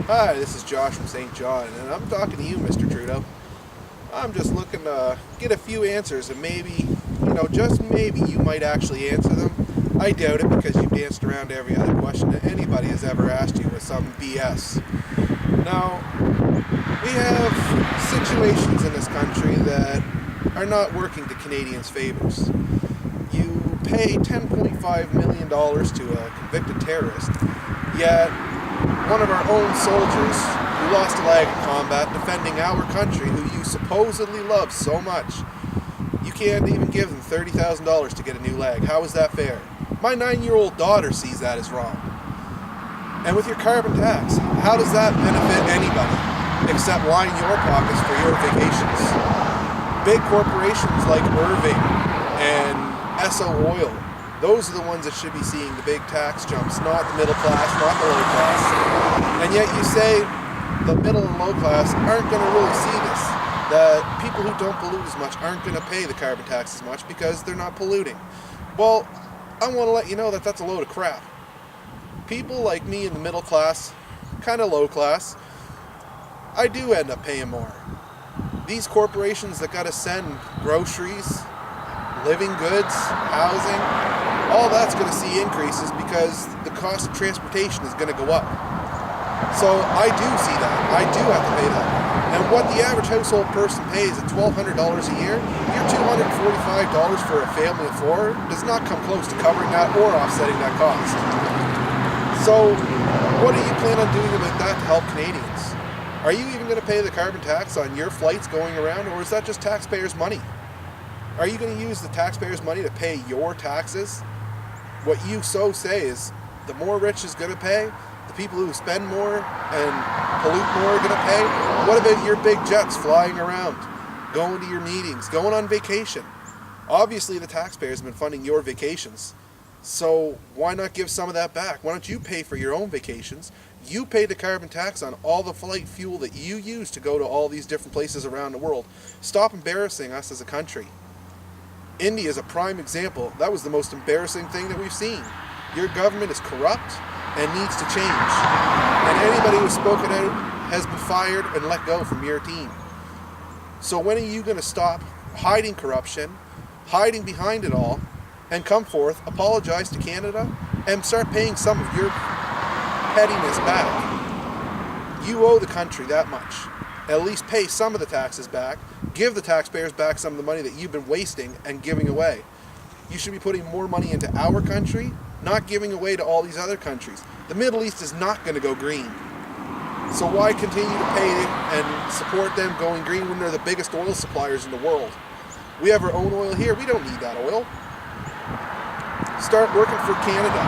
Hi, this is Josh from St. John, and I'm talking to you, Mr. Trudeau. I'm just looking to get a few answers, and maybe, just maybe you might actually answer them. I doubt it, because you've danced around every other question that anybody has ever asked you with some BS. Now, we have situations in this country that are not working to Canadians' favors. You pay $10.5 million to a convicted terrorist, yet one of our own soldiers who lost a leg in combat defending our country, who you supposedly love so much, you can't even give them $30,000 to get a new leg. How is that fair? My 9-year-old daughter sees that as wrong. And with your carbon tax, how does that benefit anybody except line your pockets for your vacations? Big corporations like Irving and Esso Oil, those are the ones that should be seeing the big tax jumps, not the middle class, not the low class. And yet you say the middle and low class aren't going to really see this, that people who don't pollute as much aren't going to pay the carbon tax as much because they're not polluting. Well, I want to let you know that that's a load of crap. People like me in the middle class, kind of low class, I do end up paying more. These corporations that got to send groceries, living goods, housing, all that's going to see increases because the cost of transportation is going to go up. So I do see that. I do have to pay that. And what the average household person pays at $1,200 a year, your $245 for a family of four does not come close to covering that or offsetting that cost. So what do you plan on doing about that to help Canadians? Are you even going to pay the carbon tax on your flights going around, or is that just taxpayers' money? Are you going to use the taxpayers' money to pay your taxes? What you so say is the more rich is going to pay, the people who spend more and pollute more are going to pay. What about your big jets flying around, going to your meetings, going on vacation? Obviously the taxpayers have been funding your vacations, so why not give some of that back? Why don't you pay for your own vacations? You pay the carbon tax on all the flight fuel that you use to go to all these different places around the world. Stop embarrassing us as a country. India is a prime example. That was the most embarrassing thing that we've seen. Your government is corrupt and needs to change. And anybody who's spoken out has been fired and let go from your team. So when are you going to stop hiding corruption, hiding behind it all, and come forth, apologize to Canada, and start paying some of your pettiness back? You owe the country that much. At least pay some of the taxes back. Give the taxpayers back some of the money that you've been wasting and giving away. You should be putting more money into our country, not giving away to all these other countries. The Middle East is not going to go green. So why continue to pay and support them going green when they're the biggest oil suppliers in the world? We have our own oil here. We don't need that oil. Start working for Canada.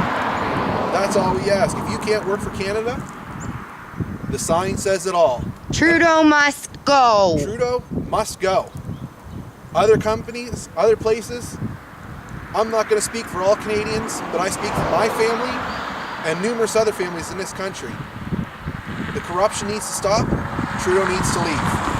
That's all we ask. If you can't work for Canada, the sign says it all. Trudeau must go. Trudeau must go. Other companies, other places, I'm not going to speak for all Canadians, but I speak for my family and numerous other families in this country. The corruption needs to stop. Trudeau needs to leave.